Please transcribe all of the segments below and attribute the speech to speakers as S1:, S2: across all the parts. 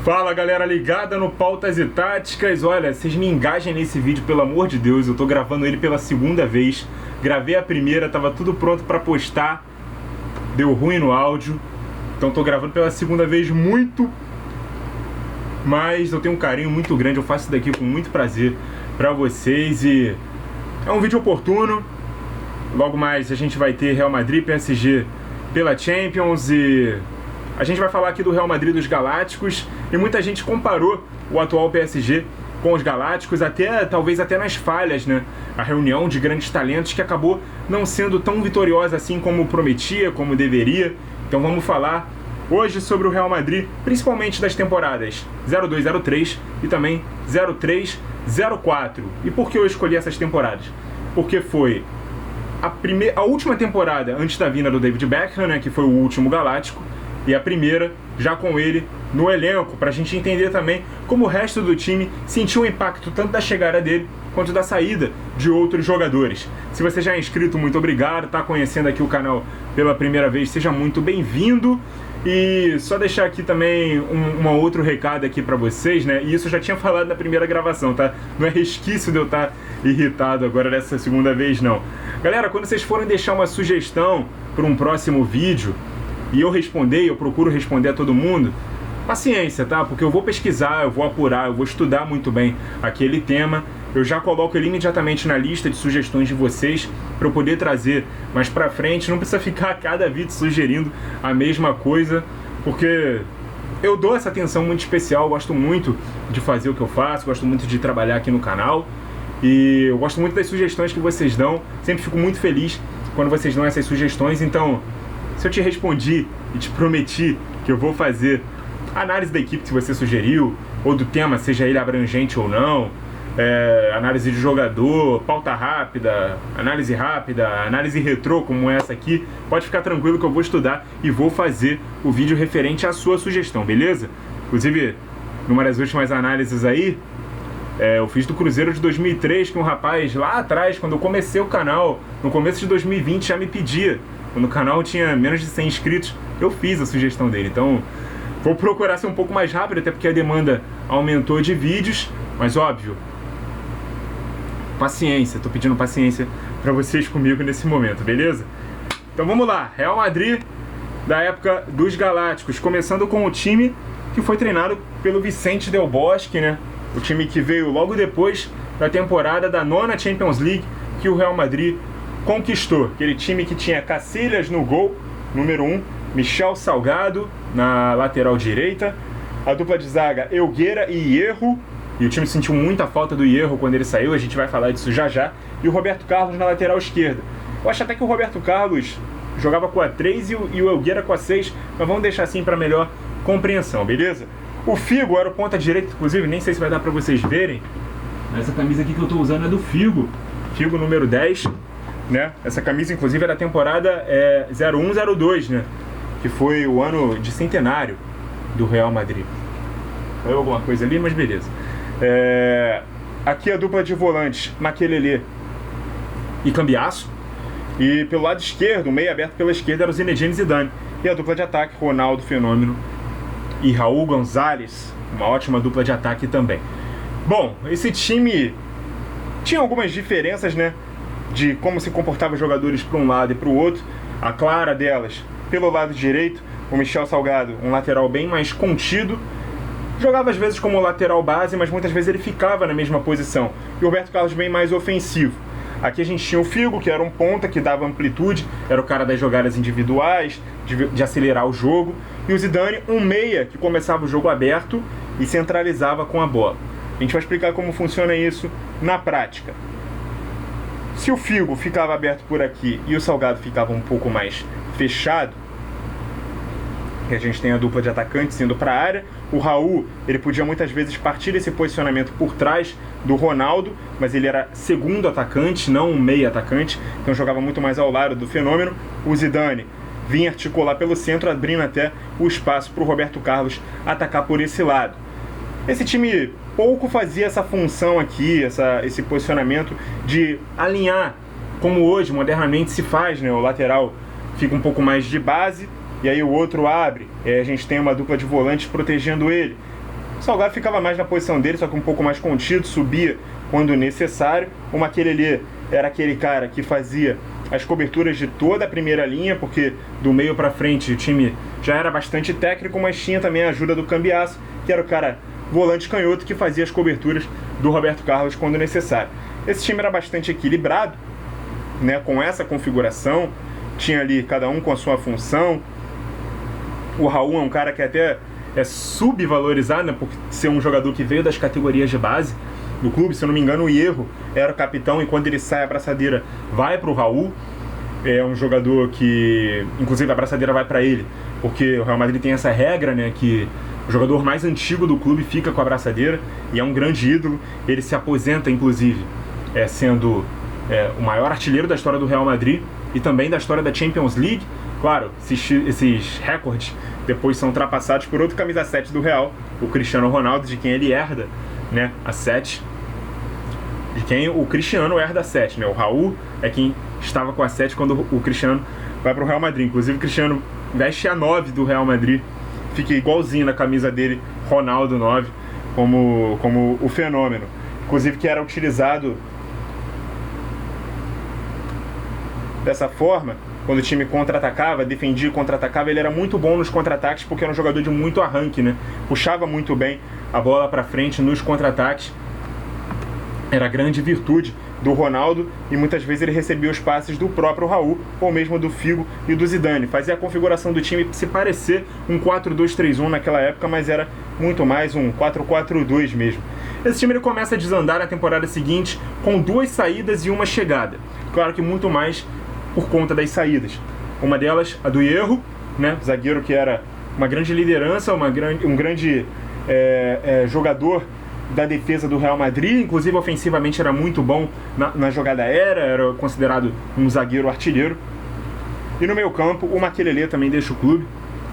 S1: Fala galera ligada no Pautas e Táticas. Olha, vocês me engajem nesse vídeo, pelo amor de Deus. Eu tô gravando ele pela segunda vez. Gravei a primeira, tava tudo pronto pra postar. Deu ruim no áudio. Então tô gravando pela segunda vez mas eu tenho um carinho muito grande. Eu faço isso daqui com muito prazer pra vocês. E é um vídeo oportuno. Logo mais a gente vai ter Real Madrid e PSG pela Champions. E a gente vai falar aqui do Real Madrid dos Galácticos. E muita gente comparou o atual PSG com os Galácticos, talvez até nas falhas, né? A reunião de grandes talentos que acabou não sendo tão vitoriosa assim como prometia, como deveria. Então vamos falar hoje sobre o Real Madrid, principalmente das temporadas 02-03 e também 03-04. E por que eu escolhi essas temporadas? Porque foi a última temporada antes da vinda do David Beckham, né, que foi o último Galáctico, e a primeira já com ele no elenco, pra gente entender também como o resto do time sentiu o impacto tanto da chegada dele quanto da saída de outros jogadores. Se você já é inscrito, muito obrigado. Tá conhecendo aqui o canal pela primeira vez, seja muito bem-vindo. E só deixar aqui também um outro recado aqui pra vocês, né? E isso eu já tinha falado na primeira gravação, tá? Não é resquício de eu estar irritado agora dessa segunda vez, não. Galera, quando vocês forem deixar uma sugestão para um próximo vídeo e eu procuro responder a todo mundo, paciência, tá? Porque eu vou pesquisar, eu vou apurar, eu vou estudar muito bem aquele tema. Eu já coloco ele imediatamente na lista de sugestões de vocês para eu poder trazer mais pra frente. Não precisa ficar a cada vídeo sugerindo a mesma coisa, porque eu dou essa atenção muito especial, gosto muito de fazer o que eu faço, gosto muito de trabalhar aqui no canal. E eu gosto muito das sugestões que vocês dão, sempre fico muito feliz quando vocês dão essas sugestões. Então, se eu te respondi e te prometi que eu vou fazer a análise da equipe que você sugeriu, ou do tema, seja ele abrangente ou não, análise de jogador, pauta rápida, análise retrô como essa aqui, pode ficar tranquilo que eu vou estudar e vou fazer o vídeo referente à sua sugestão, beleza? Inclusive, numa das últimas análises aí, eu fiz do Cruzeiro de 2003, que um rapaz lá atrás, quando eu comecei o canal, no começo de 2020, já me pedia. Quando o canal tinha menos de 100 inscritos, eu fiz a sugestão dele. Então, vou procurar ser um pouco mais rápido, até porque a demanda aumentou de vídeos. Mas, óbvio, paciência. Tô pedindo paciência pra vocês comigo nesse momento, beleza? Então, vamos lá. Real Madrid da época dos Galácticos. Começando com o time que foi treinado pelo Vicente Del Bosque, né? O time que veio logo depois da temporada da 9ª Champions League que o Real Madrid conquistou. Aquele time que tinha Casillas no gol, número 1, Michel Salgado na lateral direita, a dupla de zaga Helguera e Hierro, e o time sentiu muita falta do Hierro quando ele saiu, a gente vai falar disso já já, e o Roberto Carlos na lateral esquerda. Eu acho até que o Roberto Carlos jogava com a 3 e o Helguera com a 6, mas vamos deixar assim para melhor compreensão, beleza? O Figo era o ponta direita, inclusive, nem sei se vai dar pra vocês verem. Essa camisa aqui que eu tô usando é do Figo. Figo número 10, né? Essa camisa, inclusive, é da temporada 01-02, né? Que foi o ano de centenário do Real Madrid. Caiu alguma coisa ali, mas beleza. Aqui a dupla de volantes, Makelele e Cambiasso. E pelo lado esquerdo, o meio aberto pela esquerda, era o Zinedine Zidane. E a dupla de ataque, Ronaldo Fenômeno e Raul González, uma ótima dupla de ataque também. Bom, esse time tinha algumas diferenças, né, de como se comportavam os jogadores para um lado e para o outro. A clara delas, pelo lado direito, o Michel Salgado, um lateral bem mais contido, jogava às vezes como lateral base, mas muitas vezes ele ficava na mesma posição. E o Roberto Carlos bem mais ofensivo. Aqui a gente tinha o Figo, que era um ponta, que dava amplitude, era o cara das jogadas individuais, de acelerar o jogo. E o Zidane, um meia, que começava o jogo aberto e centralizava com a bola. A gente vai explicar como funciona isso na prática. Se o Figo ficava aberto por aqui e o Salgado ficava um pouco mais fechado, que a gente tem a dupla de atacantes indo para a área, o Raul, ele podia muitas vezes partir desse posicionamento por trás do Ronaldo, mas ele era segundo atacante, não um meio atacante, então jogava muito mais ao lado do Fenômeno. O Zidane vinha articular pelo centro, abrindo até o espaço para o Roberto Carlos atacar por esse lado. Esse time pouco fazia essa função aqui, esse posicionamento de alinhar, como hoje modernamente se faz, né? O lateral fica um pouco mais de base, e aí o outro abre, a gente tem uma dupla de volantes protegendo ele. O Salgado ficava mais na posição dele, só que um pouco mais contido, subia quando necessário. O Makelele era aquele cara que fazia as coberturas de toda a primeira linha, porque do meio para frente o time já era bastante técnico, mas tinha também a ajuda do Cambiasso, que era o cara volante canhoto que fazia as coberturas do Roberto Carlos quando necessário. Esse time era bastante equilibrado, né, com essa configuração, tinha ali cada um com a sua função. O Raul é um cara que até é subvalorizado, né, por ser um jogador que veio das categorias de base do clube. Se eu não me engano, o Hierro era o capitão e quando ele sai a braçadeira vai para o Raul. É um jogador que, inclusive, a braçadeira vai para ele, porque o Real Madrid tem essa regra, né, que o jogador mais antigo do clube fica com a braçadeira e é um grande ídolo. Ele se aposenta, inclusive, sendo o maior artilheiro da história do Real Madrid e também da história da Champions League. Claro, esses recordes depois são ultrapassados por outro camisa 7 do Real, o Cristiano Ronaldo, de quem ele herda, né, a 7, de quem o Cristiano herda a 7, né? O Raul é quem estava com a 7 quando o Cristiano vai para o Real Madrid. Inclusive o Cristiano veste a 9 do Real Madrid, fica igualzinho na camisa dele, Ronaldo 9, como o fenômeno. Inclusive que era utilizado dessa forma, quando o time contra-atacava, defendia e contra-atacava, ele era muito bom nos contra-ataques porque era um jogador de muito arranque, né? Puxava muito bem a bola para frente nos contra-ataques. Era a grande virtude do Ronaldo e muitas vezes ele recebia os passes do próprio Raul ou mesmo do Figo e do Zidane. Fazia a configuração do time se parecer um 4-2-3-1 naquela época, mas era muito mais um 4-4-2 mesmo. Esse time ele começa a desandar na temporada seguinte com 2 saídas e uma chegada. Claro que muito mais por conta das saídas. Uma delas, a do Hierro, né? Zagueiro que era uma grande liderança, um grande jogador da defesa do Real Madrid, inclusive ofensivamente era muito bom na jogada aérea, era considerado um zagueiro artilheiro. E no meio campo, o Makelele também deixa o clube,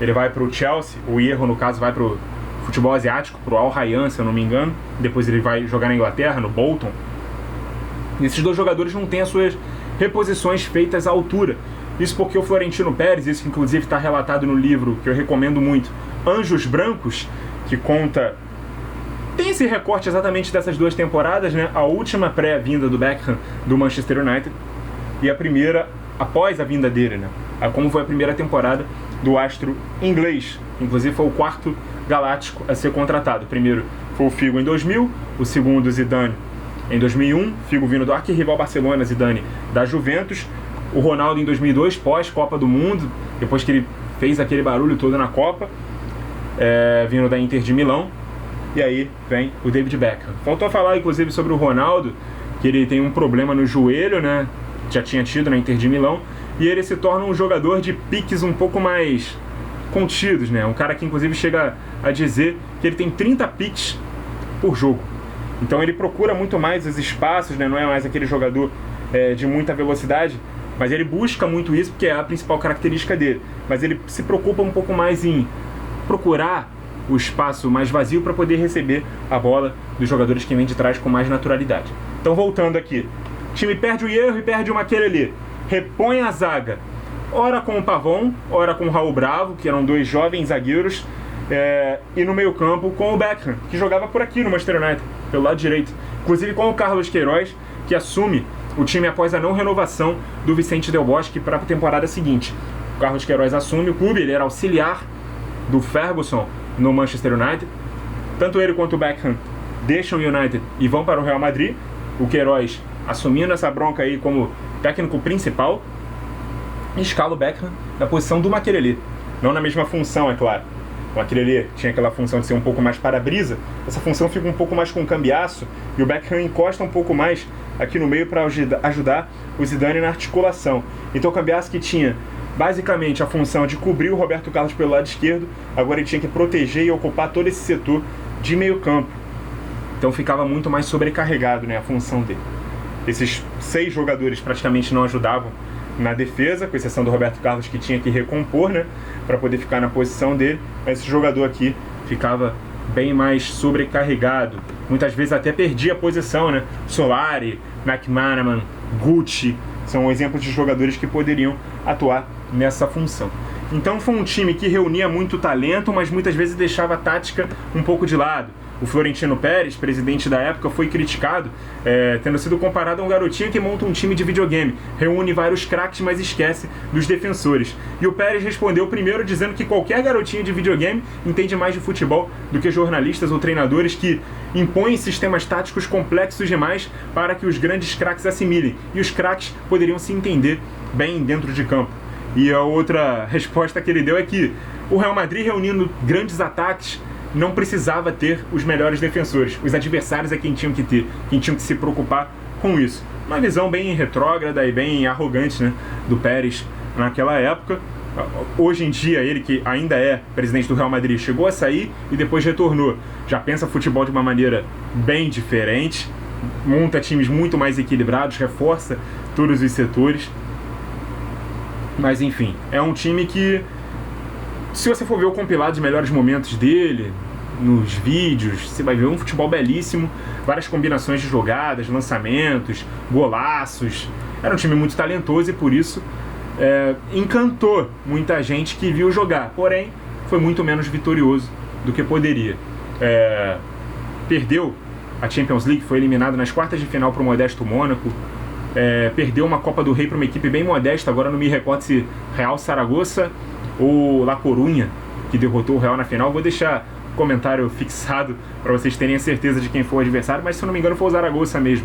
S1: ele vai para o Chelsea, o Hierro no caso vai para o futebol asiático, para o Al Rayyan, se eu não me engano, depois ele vai jogar na Inglaterra, no Bolton. E esses dois jogadores não têm as suas reposições feitas à altura. Isso porque o Florentino Pérez, isso que inclusive está relatado no livro, que eu recomendo muito, Anjos Brancos, que conta... Tem esse recorte exatamente dessas 2 temporadas, né? A última pré-vinda do Beckham do Manchester United e a primeira após a vinda dele, né? Como foi a primeira temporada do astro inglês. Inclusive foi o 4º galáctico a ser contratado. O primeiro foi o Figo em 2000, o segundo o Zidane em 2001, Figo vindo do arquirrival Barcelona, Zidane da Juventus, o Ronaldo em 2002, pós-Copa do Mundo, depois que ele fez aquele barulho todo na Copa, vindo da Inter de Milão, e aí vem o David Beckham. Faltou falar inclusive sobre o Ronaldo, que ele tem um problema no joelho, né, já tinha tido na Inter de Milão, e ele se torna um jogador de piques um pouco mais contidos, né, um cara que inclusive chega a dizer que ele tem 30 piques por jogo. Então ele procura muito mais os espaços, né? Não é mais aquele jogador de muita velocidade, mas ele busca muito isso porque é a principal característica dele. Mas ele se preocupa um pouco mais em procurar o espaço mais vazio para poder receber a bola dos jogadores que vêm de trás com mais naturalidade. Então voltando aqui, o time perde o Hierro e perde o Makelele, repõe a zaga, ora com o Pavon, ora com o Raul Bravo, que eram 2 jovens zagueiros, e no meio campo com o Beckham, que jogava por aqui no Manchester United, pelo lado direito, inclusive com o Carlos Queiroz, que assume o time após a não renovação do Vicente Del Bosque para a temporada seguinte. O Carlos Queiroz assume o clube, ele era auxiliar do Ferguson no Manchester United. Tanto ele quanto o Beckham deixam o United e vão para o Real Madrid, o Queiroz assumindo essa bronca aí como técnico principal, e escala o Beckham na posição do Makelele, não na mesma função, é claro. O Makelele tinha aquela função de ser um pouco mais para-brisa, essa função fica um pouco mais com Cambiasso, e o Beckham encosta um pouco mais aqui no meio para ajudar o Zidane na articulação. Então o Cambiasso, que tinha basicamente a função de cobrir o Roberto Carlos pelo lado esquerdo, agora ele tinha que proteger e ocupar todo esse setor de meio campo. Então ficava muito mais sobrecarregado, né, a função dele. Esses 6 jogadores praticamente não ajudavam na defesa, com exceção do Roberto Carlos, que tinha que recompor, né, para poder ficar na posição dele, mas esse jogador aqui ficava bem mais sobrecarregado, muitas vezes até perdia a posição, né? Solari, McManaman, Gucci, são exemplos de jogadores que poderiam atuar nessa função. Então foi um time que reunia muito talento, mas muitas vezes deixava a tática um pouco de lado. O Florentino Pérez, presidente da época, foi criticado, tendo sido comparado a um garotinho que monta um time de videogame, reúne vários craques, mas esquece dos defensores. E o Pérez respondeu primeiro dizendo que qualquer garotinho de videogame entende mais de futebol do que jornalistas ou treinadores que impõem sistemas táticos complexos demais para que os grandes craques assimilem. E os craques poderiam se entender bem dentro de campo. E a outra resposta que ele deu é que o Real Madrid, reunindo grandes ataques, não precisava ter os melhores defensores. Os adversários é quem tinham que ter, quem tinham que se preocupar com isso. Uma visão bem retrógrada e bem arrogante, né, do Pérez naquela época. Hoje em dia, ele que ainda é presidente do Real Madrid, chegou a sair e depois retornou. Já pensa futebol de uma maneira bem diferente, monta times muito mais equilibrados, reforça todos os setores. Mas enfim, é um time que, se você for ver o compilado de melhores momentos dele, nos vídeos, você vai ver um futebol belíssimo, várias combinações de jogadas, lançamentos, golaços. Era um time muito talentoso e por isso encantou muita gente que viu jogar. Porém, foi muito menos vitorioso do que poderia. Perdeu a Champions League, foi eliminado nas quartas de final para o modesto Mônaco. Perdeu uma Copa do Rei para uma equipe bem modesta, agora não me recordo se Real Saragossa ou La Coruña, que derrotou o Real na final. Vou deixar o comentário fixado para vocês terem a certeza de quem foi o adversário, mas se eu não me engano foi o Zaragoza mesmo.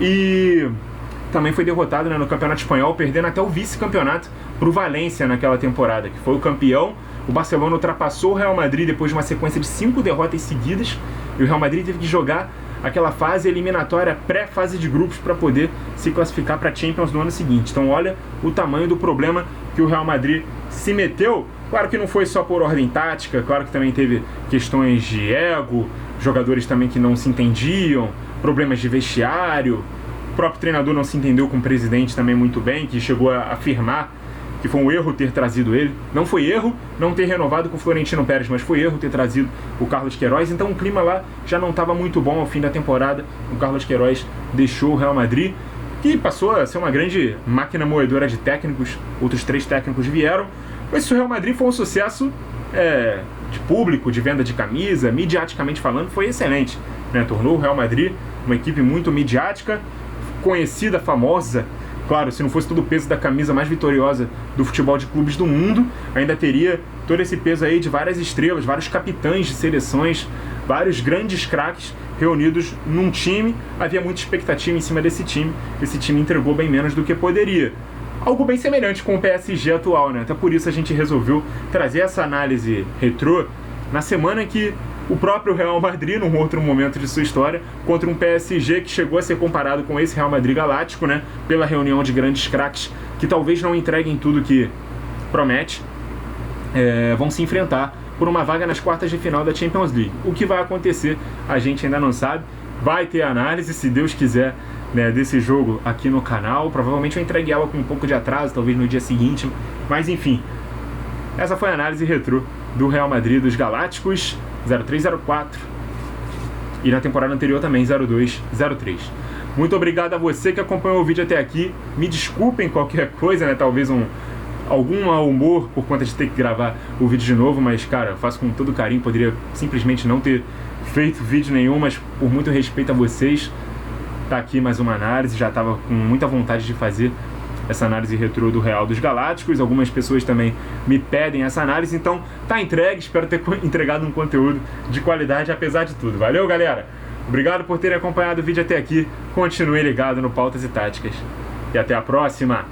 S1: E também foi derrotado, né, no Campeonato Espanhol, perdendo até o vice-campeonato para o Valência naquela temporada, que foi o campeão. O Barcelona ultrapassou o Real Madrid depois de uma sequência de 5 derrotas seguidas, e o Real Madrid teve que jogar aquela fase eliminatória pré-fase de grupos para poder se classificar para a Champions no ano seguinte. Então olha o tamanho do problema que o Real Madrid se meteu. Claro que não foi só por ordem tática, claro que também teve questões de ego, jogadores também que não se entendiam, problemas de vestiário, o próprio treinador não se entendeu com o presidente também muito bem, que chegou a afirmar que foi um erro ter trazido ele. Não foi erro não ter renovado com o Florentino Pérez, mas foi erro ter trazido o Carlos Queiroz. Então o clima lá já não estava muito bom ao fim da temporada. O Carlos Queiroz deixou o Real Madrid, que passou a ser uma grande máquina moedora de técnicos. Outros 3 técnicos vieram. Mas o Real Madrid foi um sucesso de público, de venda de camisa, midiaticamente falando, foi excelente, né? Tornou o Real Madrid uma equipe muito midiática, conhecida, famosa. Claro, se não fosse todo o peso da camisa mais vitoriosa do futebol de clubes do mundo, ainda teria todo esse peso aí de várias estrelas, vários capitães de seleções, vários grandes craques reunidos num time. Havia muita expectativa em cima desse time. Esse time entregou bem menos do que poderia. Algo bem semelhante com o PSG atual, né? Até por isso a gente resolveu trazer essa análise retrô na semana que o próprio Real Madrid, num outro momento de sua história, contra um PSG que chegou a ser comparado com esse Real Madrid galáctico, né? Pela reunião de grandes craques que talvez não entreguem tudo que promete, vão se enfrentar por uma vaga nas quartas de final da Champions League. O que vai acontecer, a gente ainda não sabe. Vai ter análise, se Deus quiser, né, desse jogo aqui no canal. Provavelmente eu entregue ela com um pouco de atraso, talvez no dia seguinte. Mas enfim, essa foi a análise retrô do Real Madrid dos Galácticos 03-04 e na temporada anterior também 02-03. Muito obrigado a você que acompanhou o vídeo até aqui. Me desculpem qualquer coisa, né, talvez algum mau humor por conta de ter que gravar o vídeo de novo, mas cara, eu faço com todo carinho. Poderia simplesmente não ter feito vídeo nenhum, mas por muito respeito a vocês, tá aqui mais uma análise. Já estava com muita vontade de fazer essa análise retrô do Real dos Galácticos. Algumas pessoas também me pedem essa análise, então tá entregue. Espero ter entregado um conteúdo de qualidade apesar de tudo. Valeu, galera! Obrigado por terem acompanhado o vídeo até aqui. Continue ligado no Pautas e Táticas. E até a próxima!